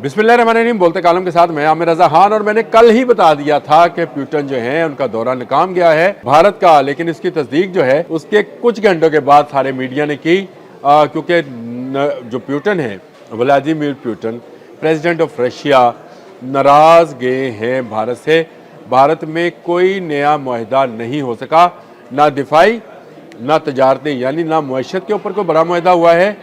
बिस्मिल्लाहिर्रहमानिर्रहीम। बोलते कालम के साथ मैं आमिर रजा खान। और मैंने कल ही बता दिया था कि प्यूटन जो है उनका दौरा नाकाम गया है भारत का, लेकिन इसकी तस्दीक जो है उसके कुछ घंटों के बाद सारे मीडिया ने की, क्योंकि जो प्यूटन है, Vladimir Putin, president of Russia, नाराज गए हैं भारत से। भारत में कोई नया मुआहदा नहीं हो सका, ना दिफाई ना तजारती, यानी ना मुआशत के ऊपर कोई बड़ा मुआहदा हुआ है,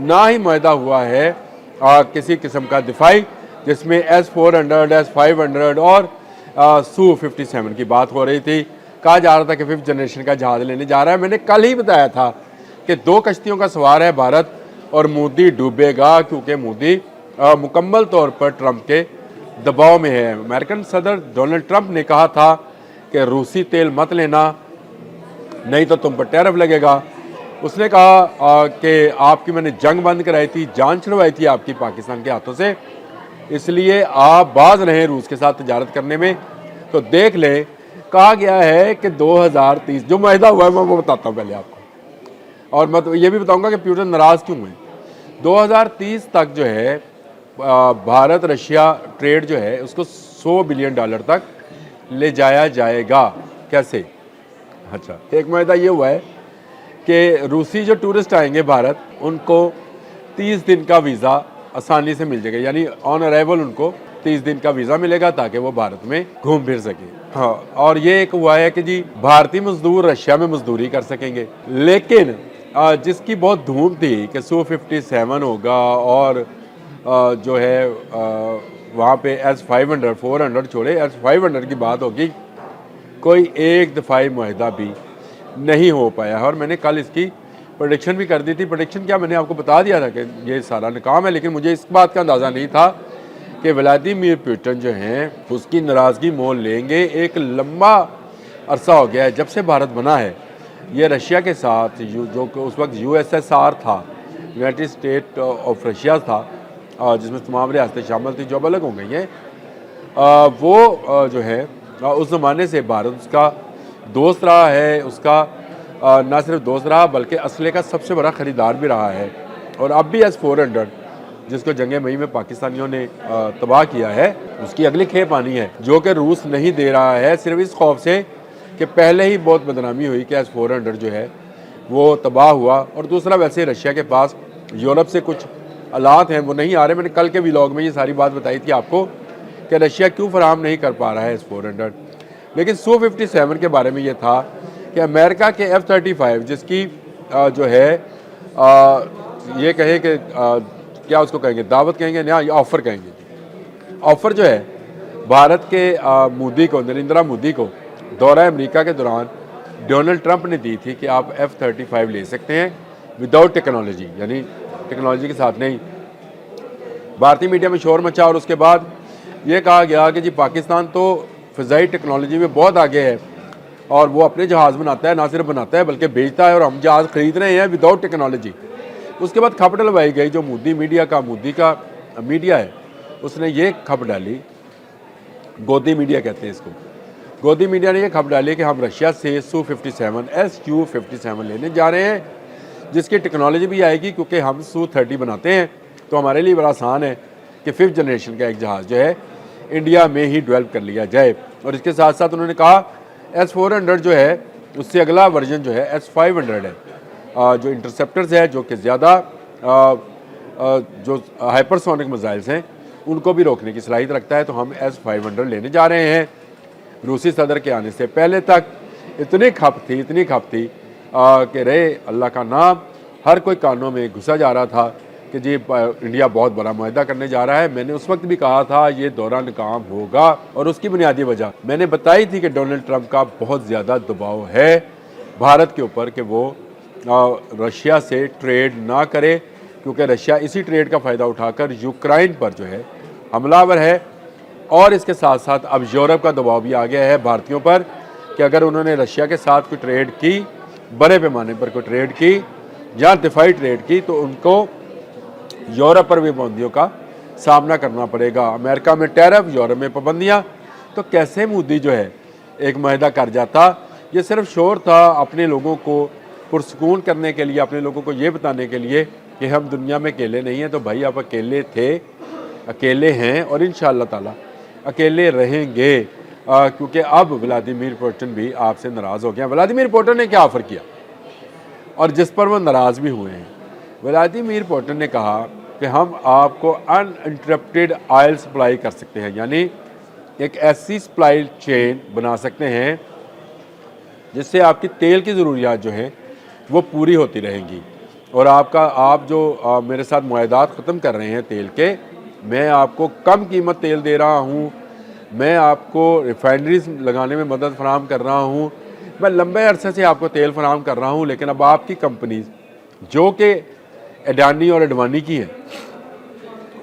ना ही मुआहदा हुआ है किसी किस्म का दिफाई, जिसमें S-400, S-500 और Su-57 की बात हो रही थी। कहा जा रहा था कि 5th जनरेशन का जहाज़ लेने जा रहा है। मैंने कल ही बताया था कि 2 कश्तियों का सवार है भारत और मोदी डूबेगा, क्योंकि मोदी मुकम्मल तौर पर ट्रंप के दबाव में है। अमेरिकन सदर डोनाल्ड ट्रंप ने कहा था कि रूसी तेल मत लेना, नहीं तो तुम पर टैरिफ लगेगा। उसने कहा कि आपकी मैंने जंग बंद कराई थी, जान छुड़वाई थी आपकी पाकिस्तान के हाथों से, इसलिए आप बाज रहें रूस के साथ तजारत करने में। तो देख लें, कहा गया है कि 2030 जो मुआहदा हुआ है मैं वो बताता हूँ पहले आपको, और मैं तो ये भी बताऊँगा कि प्यूटन नाराज़ क्यों हुए। 2030 तक जो है भारत रशिया ट्रेड जो है उसको $100 बिलियन तक ले जाया जाएगा। कैसे? अच्छा, एक मुआहदा ये हुआ है कि रूसी जो टूरिस्ट आएंगे भारत, उनको 30 दिन का वीज़ा आसानी से मिल जाएगा, यानी ऑन अराइवल उनको 30 दिन का वीज़ा मिलेगा ताकि वो भारत में घूम फिर सके। हाँ, और ये एक हुआ है कि जी भारतीय मजदूर रशिया में मजदूरी कर सकेंगे। लेकिन जिसकी बहुत धूम थी कि Su-57 होगा और जो है वहाँ पे S-500 400 छोड़े S-500 की बात होगी, कोई एक दफ़ाई मुआहदा भी नहीं हो पाया है। और मैंने कल इसकी प्रेडिक्शन भी कर दी थी। प्रेडिक्शन क्या, मैंने आपको बता दिया था कि ये सारा नाकाम है, लेकिन मुझे इस बात का अंदाज़ा नहीं था कि व्लादिमीर पुतिन जो हैं उसकी नाराज़गी मोल लेंगे। एक लंबा अरसा हो गया है जब से भारत बना है, ये रशिया के साथ जो उस वक्त USSR था, यूनाइटेड स्टेट ऑफ रशिया था, जिसमें तमाम रियासतें शामिल थी जो अब अलग हो गई हैं, वो जो है उस ज़माने से भारत उसका दोस्त रहा है। उसका ना सिर्फ दोस्त रहा बल्कि असले का सबसे बड़ा ख़रीदार भी रहा है। और अब भी S-400 जिसको जंग मई में पाकिस्तानियों ने तबाह किया है, उसकी अगली खेप आनी है, जो कि रूस नहीं दे रहा है, सिर्फ इस खौफ से कि पहले ही बहुत बदनामी हुई कि S-400 जो है वो तबाह हुआ। और दूसरा, वैसे रशिया के पास यूरोप से कुछ आलात हैं वो नहीं आ रहे। मैंने कल के व्लॉग में ये सारी बात बताई थी आपको कि रशिया क्यों फराहम नहीं कर पा रहा है S-400। लेकिन Su-57 के बारे में ये था कि अमेरिका के F-35 जिसकी जो है ये कहें कि क्या उसको कहेंगे, दावत कहेंगे ना, या ऑफ़र कहेंगे। ऑफ़र जो है भारत के मोदी को, नरेंद्र मोदी को दौरा अमेरिका के दौरान डोनाल्ड ट्रंप ने दी थी कि आप F-35 ले सकते हैं विदाउट टेक्नोलॉजी, यानी टेक्नोलॉजी के साथ नहीं। भारतीय मीडिया में शोर मचा और उसके बाद ये कहा गया कि जी पाकिस्तान तो फ़िज़ाई टेक्नोलॉजी में बहुत आगे है और वो अपने जहाज़ बनाता है, ना सिर्फ बनाता है बल्कि बेचता है, और हम जहाज़ ख़रीद रहे हैं विदाउट टेक्नोलॉजी। उसके बाद खबर डलवाई गई, जो मोदी का मीडिया है उसने ये खबर डाली, गोदी मीडिया कहते हैं इसको, गोदी मीडिया ने ये खबर डाली कि हम रशिया से Su-57 Su-57 लेने जा रहे हैं, जिसकी टेक्नोलॉजी भी आएगी, क्योंकि हम Su-30 बनाते हैं तो हमारे लिए बड़ा आसान है कि 5th जनरेशन का एक जहाज़ जो है इंडिया में ही डेवलप कर लिया जाए। और इसके साथ साथ उन्होंने कहा S-400 जो है उससे अगला वर्जन जो है S-500 है, जो इंटरसेप्टर्स है, जो कि ज़्यादा जो हाइपरसोनिक मिसाइल्स हैं उनको भी रोकने की सलाहियत रखता है। तो हम S-500 लेने जा रहे हैं। रूसी सदर के आने से पहले तक इतनी खप थी कि रहे अल्लाह का नाम, हर कोई कानों में घुसा जा रहा था कि जी इंडिया बहुत बड़ा मुआहदा करने जा रहा है। मैंने उस वक्त भी कहा था ये दौरा नाकाम होगा, और उसकी बुनियादी वजह मैंने बताई थी कि डोनाल्ड ट्रंप का बहुत ज़्यादा दबाव है भारत के ऊपर कि वो रशिया से ट्रेड ना करे, क्योंकि रशिया इसी ट्रेड का फ़ायदा उठाकर यूक्रेन पर जो है हमलावर है। और इसके साथ साथ अब यूरोप का दबाव भी आ गया है भारतीयों पर कि अगर उन्होंने रशिया के साथ कोई ट्रेड की, बड़े पैमाने पर कोई ट्रेड की या दिफाई ट्रेड की, तो उनको यूरोप पर भी पाबंदियों का सामना करना पड़ेगा। अमेरिका में टैरिफ, यूरोप में पाबंदियाँ। तो कैसे मोदी जो है एक मुआहदा कर जाता। ये सिर्फ शोर था अपने लोगों को पुरसकून करने के लिए, अपने लोगों को ये बताने के लिए कि हम दुनिया में अकेले नहीं हैं। तो भाई आप अकेले थे अकेले हैं और इंशाअल्लाह ताला अकेले रहेंगे, क्योंकि अब व्लादिमीर पुतिन भी आपसे नाराज़ हो गया। व्लादिमीर पुतिन ने क्या ऑफ़र किया और जिस पर वो नाराज़ भी हुए हैं। व्लादिमीर पुतिन ने कहा कि हम आपको अनइंटरप्टेड ऑयल सप्लाई कर सकते हैं, यानी एक ऐसी सप्लाई चेन बना सकते हैं जिससे आपकी तेल की ज़रूरियात जो हैं वो पूरी होती रहेंगी। और आप जो मेरे साथ मुआहदात ख़त्म कर रहे हैं तेल के, मैं आपको कम कीमत तेल दे रहा हूँ, मैं आपको रिफाइनरीज लगाने में मदद फराहम कर रहा हूँ, मैं लंबे अरसे से आपको तेल फराहम कर रहा हूँ। लेकिन अब आपकी कंपनीज जो कि अडानी और अडवाणी की है,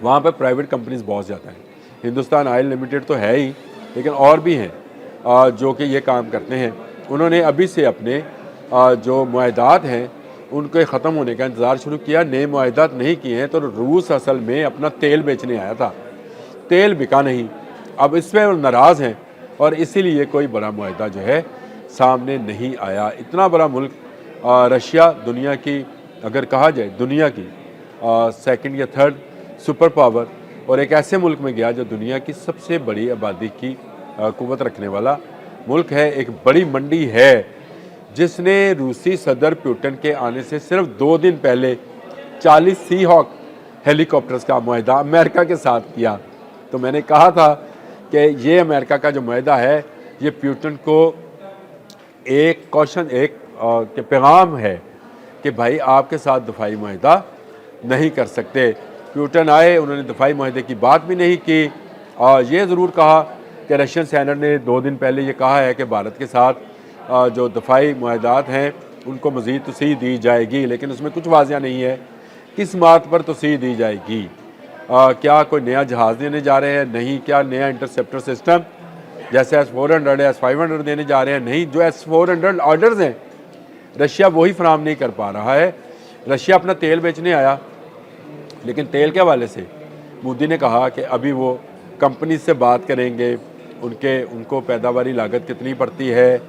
वहाँ पर प्राइवेट कंपनीज बहुत ज़्यादा हैं। हिंदुस्तान ऑयल लिमिटेड तो है ही, लेकिन और भी हैं जो कि ये काम करते हैं। उन्होंने अभी से अपने जो मुआहदात हैं उनके ख़त्म होने का इंतज़ार शुरू किया। नए मुआहदात नहीं किए हैं तो रूस असल में अपना तेल बेचने आया था, तेल बिका नहीं, अब इस पर नाराज़ हैं और इसीलिए कोई बड़ा मुआहदा जो है सामने नहीं आया। इतना बड़ा मुल्क रशिया, दुनिया की अगर कहा जाए दुनिया की सेकंड या थर्ड सुपर पावर, और एक ऐसे मुल्क में गया जो दुनिया की सबसे बड़ी आबादी की कुव्वत रखने वाला मुल्क है। एक बड़ी मंडी है जिसने रूसी सदर पुतिन के आने से सिर्फ 2 दिन पहले 40 सी हॉक हेलीकॉप्टर्स का मुआहदा अमेरिका के साथ किया। तो मैंने कहा था कि ये अमेरिका का जो मुआहदा है ये पुतिन को एक कौशन के पैगाम है कि भाई आपके साथ दफाई मुआहदा नहीं कर सकते। पुतिन आए, उन्होंने दफाई मुआहदे की बात भी नहीं की, और ये ज़रूर कहा कि रशियन सेनेट ने 2 दिन पहले ये कहा है कि भारत के साथ जो दफाई मुआहदात हैं उनको मज़ीद तोसी दी जाएगी, लेकिन उसमें कुछ वाज़िया नहीं है किस बात पर तोसी दी जाएगी। क्या कोई नया जहाज़ देने जा रहे हैं? नहीं। क्या नया इंटरसेप्टर सिस्टम जैसे S-400 S-500 देने जा रहे हैं? नहीं। जो S-400 ऑर्डर्स हैं रशिया वही फराहम नहीं कर पा रहा है। रशिया अपना तेल बेचने आया, लेकिन तेल के हवाले से मोदी ने कहा कि अभी वो कंपनी से बात करेंगे, उनको पैदावारी लागत कितनी पड़ती है,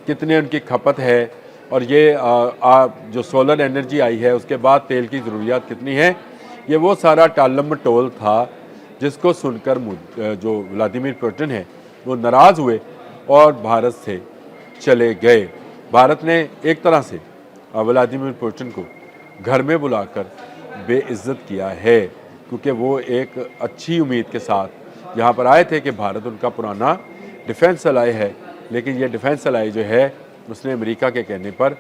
कितने उनकी खपत है, और ये जो सोलर एनर्जी आई है उसके बाद तेल की ज़रूरियात कितनी है। ये वो सारा टालम टोल था जिसको सुनकर जो व्लादिमीर पुतिन है वो नाराज़ हुए और भारत से चले गए। भारत ने एक तरह से व्लादिमीर पुतिन को घर में बुलाकर बेइज्जत किया है, क्योंकि वो एक अच्छी उम्मीद के साथ यहाँ पर आए थे कि भारत उनका पुराना डिफेंस अलाई है, लेकिन ये डिफेंस अलाई जो है उसने अमेरिका के कहने पर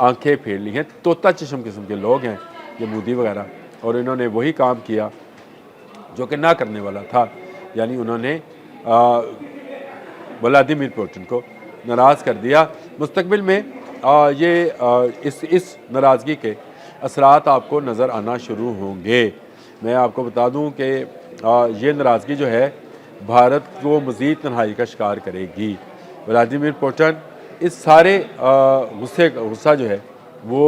आंखें फेर ली हैं। तोता चश्म किस्म के लोग हैं ये मोदी वगैरह, और इन्होंने वही काम किया जो कि ना करने वाला था, यानी उन्होंने व्लादिमीर पुतिन को नाराज़ कर दिया। मुस्तकबिल में इस नाराज़गी के असरात आपको नज़र आना शुरू होंगे। मैं आपको बता दूं कि ये नाराज़गी जो है भारत को मज़ीद तन्हाई का शिकार करेगी। व्लादिमीर पुतिन इस सारे गुस्सा जो है वो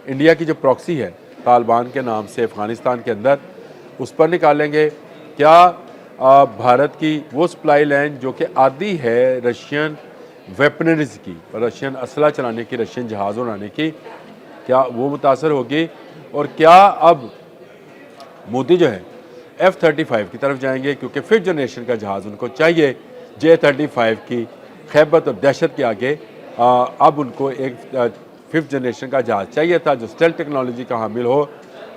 इंडिया की जो प्रॉक्सी है तालिबान के नाम से अफ़गानिस्तान के अंदर, उस पर निकालेंगे। क्या भारत की वो सप्लाई लाइन जो कि आदी है रशियन वेपनरीज की, रशियन असला चलाने की, रशियन जहाज़ उड़ाने की, क्या वो मुतासर होगी? और क्या अब मोदी जो है F-35 की तरफ जाएंगे, क्योंकि 5th जनरेशन का जहाज़ उनको चाहिए। J-35 की खैबत और दहशत के आगे अब उनको एक 5th जनरेशन का जहाज़ चाहिए था जो स्टेल्थ टेक्नोलॉजी का हामिल हो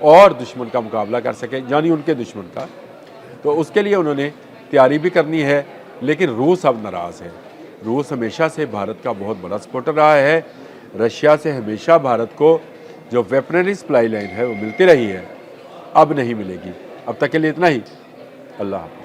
और दुश्मन का मुकाबला कर सके, यानी उनके दुश्मन का। तो उसके लिए उन्होंने तैयारी भी करनी है, लेकिन रूस अब नाराज़ है। रूस हमेशा से भारत का बहुत बड़ा सपोर्टर रहा है। रशिया से हमेशा भारत को जो वेपनरी सप्लाई लाइन है वो मिलती रही है, अब नहीं मिलेगी। अब तक के लिए इतना ही। अल्लाह हाफ़िज़।